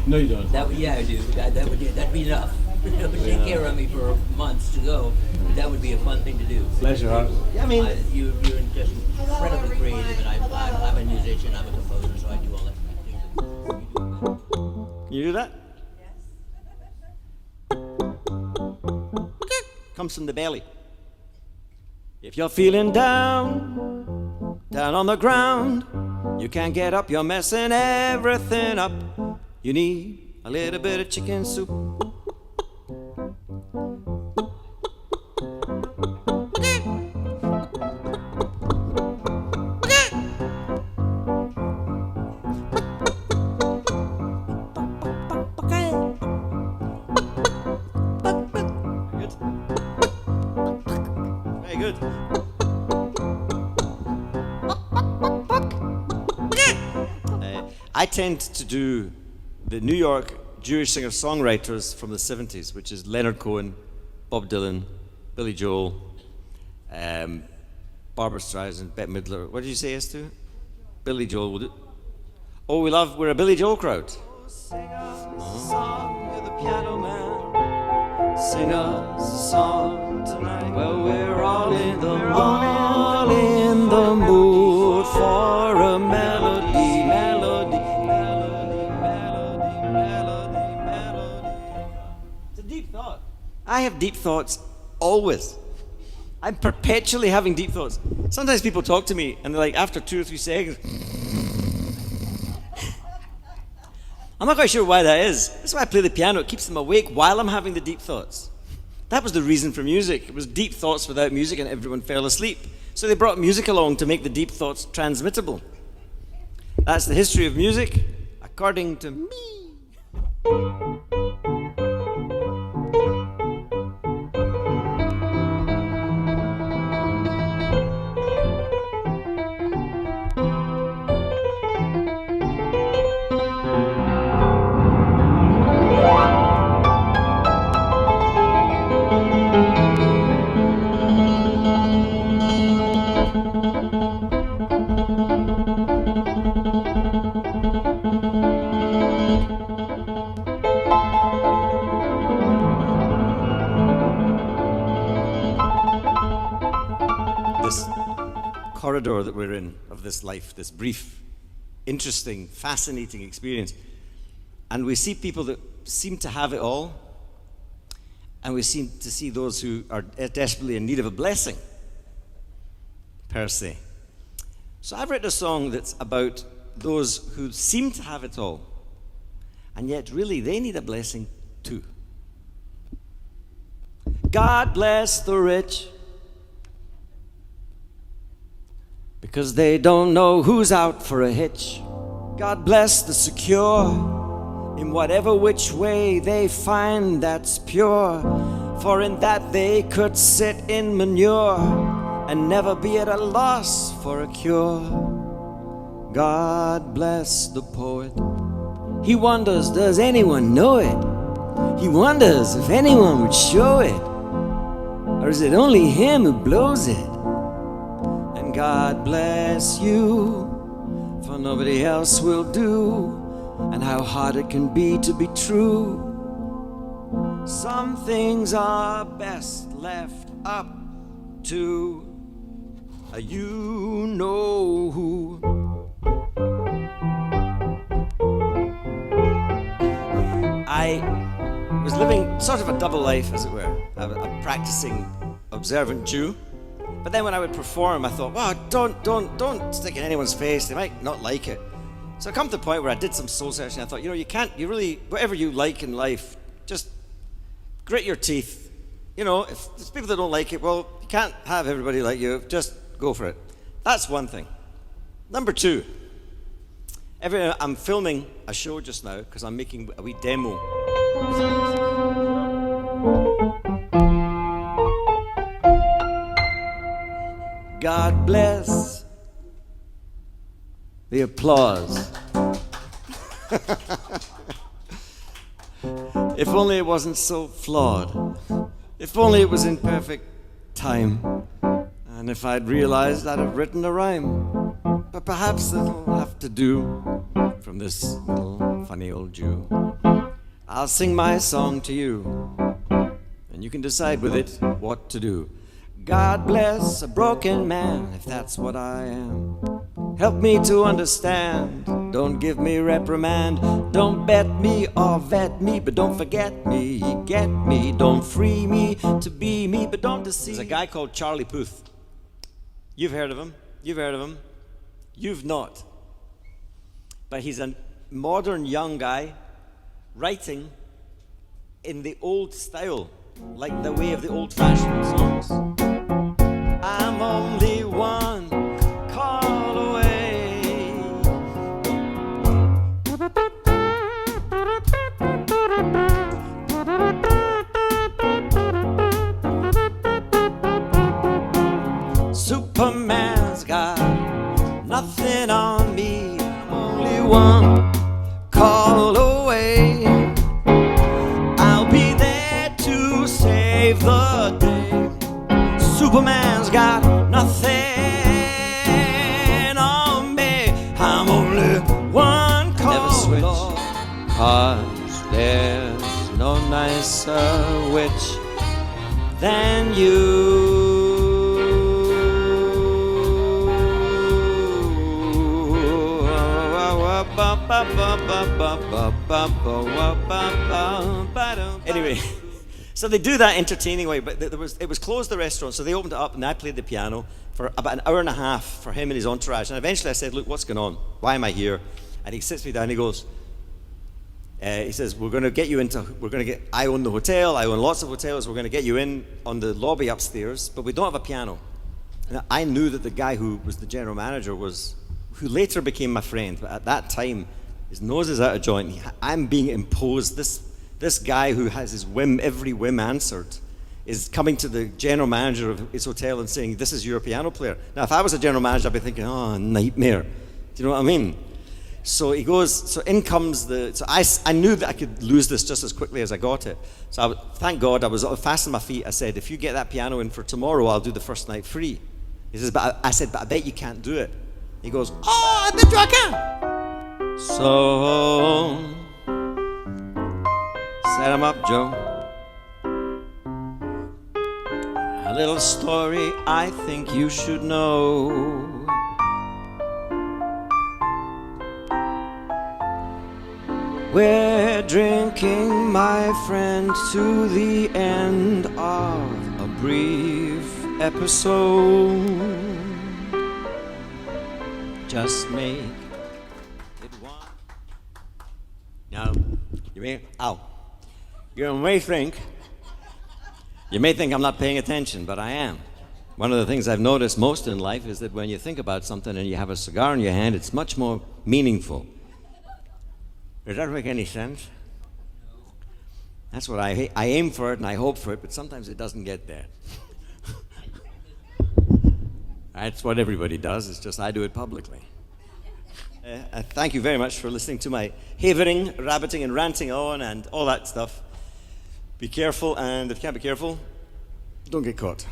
No, you don't. Yeah, I do. That'd be enough. It would take care of me for months to go. But that would be a fun thing to do. Bless your heart. Yeah, I mean, you're just incredibly creative, and I'm a musician. I'm a composer, so I do all that kind of things. You do that? Comes from the belly. If you're feeling down, down on the ground, you can't get up, you're messing everything up. You need a little bit of chicken soup. Very good. I tend to do the New York Jewish singer-songwriters from the 70s, which is Leonard Cohen, Bob Dylan, Billy Joel, Barbra Streisand, Bette Midler. What did you say yes to? Billy Joel. Would it? Oh, we're a Billy Joel crowd. Sing us a song, you're the piano man. Sing us a song tonight. Well, we're all in the mood for a melody. It's a deep thought. I have deep thoughts always. I'm perpetually having deep thoughts. Sometimes people talk to me and they're like, after 2 or 3 seconds, I'm not quite sure why that is. That's why I play the piano. It keeps them awake while I'm having the deep thoughts. That was the reason for music. It was deep thoughts without music and everyone fell asleep. So they brought music along to make the deep thoughts transmittable. That's the history of music, according to me. Corridor that we're in of this life, this brief, interesting, fascinating experience. And we see people that seem to have it all, and we seem to see those who are desperately in need of a blessing, per se. So I've written a song that's about those who seem to have it all, and yet really they need a blessing too. God bless the rich, because they don't know who's out for a hitch. God bless the secure, in whatever which way they find that's pure, for in that they could sit in manure and never be at a loss for a cure. God bless the poet. He wonders, does anyone know it? He wonders if anyone would show it, or is it only him who blows it? God bless you, for nobody else will do, and how hard it can be to be true. Some things are best left up to a you know who. I was living sort of a double life, as it were, a practicing observant Jew. But then when I would perform, I thought, wow, don't stick in anyone's face. They might not like it. So I come to the point where I did some soul searching. I thought, you really, whatever you like in life, just grit your teeth. If there's people that don't like it, well, you can't have everybody like you. Just go for it. That's one thing. Number 2, I'm filming a show just now because I'm making a wee demo. God bless the applause. If only it wasn't so flawed. If only it was in perfect time. And if I'd realized I'd have written a rhyme. But perhaps it'll have to do from this little funny old Jew. I'll sing my song to you, and you can decide with it what to do. God bless a broken man, if that's what I am. Help me to understand, don't give me reprimand. Don't bet me or vet me, but don't forget me. Get me, don't free me to be me, but don't deceive. There's a guy called Charlie Puth. You've heard of him, you've heard of him. You've not. But he's a modern young guy writing in the old style, like the way of the old-fashioned songs. I'm only one call away. Superman's got nothing on me. I'm only one call away. I'll be there to save the day. Superman's got nothing on me. I'm only one call. Never switch, 'cause there's no nicer witch than you. Anyway, so they do that entertaining way, but it was closed, the restaurant, so they opened it up and I played the piano for about an hour and a half for him and his entourage. And eventually I said, look, what's going on? Why am I here? And he sits me down and he goes, he says, I own the hotel, I own lots of hotels, we're going to get you in on the lobby upstairs, but we don't have a piano. And I knew that the guy who was the general manager who later became my friend, but at that time, his nose is out of joint. I'm being imposed. This guy who has every whim answered, is coming to the general manager of his hotel and saying, this is your piano player. Now, if I was a general manager, I'd be thinking, oh, nightmare. Do you know what I mean? So he goes, so in comes I knew that I could lose this just as quickly as I got it. So thank God I was fast on my feet. I said, if you get that piano in for tomorrow, I'll do the first night free. He says, but I bet you can't do it. He goes, oh, I bet you I can. So, set him up, Joe. A little story I think you should know. We're drinking, my friend, to the end of a brief episode. Just make it one. Now, you may think I'm not paying attention, but I am. One of the things I've noticed most in life is that when you think about something and you have a cigar in your hand, it's much more meaningful. Does that make any sense? That's what I aim for it and I hope for it, but sometimes it doesn't get there. That's what everybody does, it's just I do it publicly. Thank you very much for listening to my havering, rabbiting, and ranting on and all that stuff. Be careful, and if you can't be careful, don't get caught.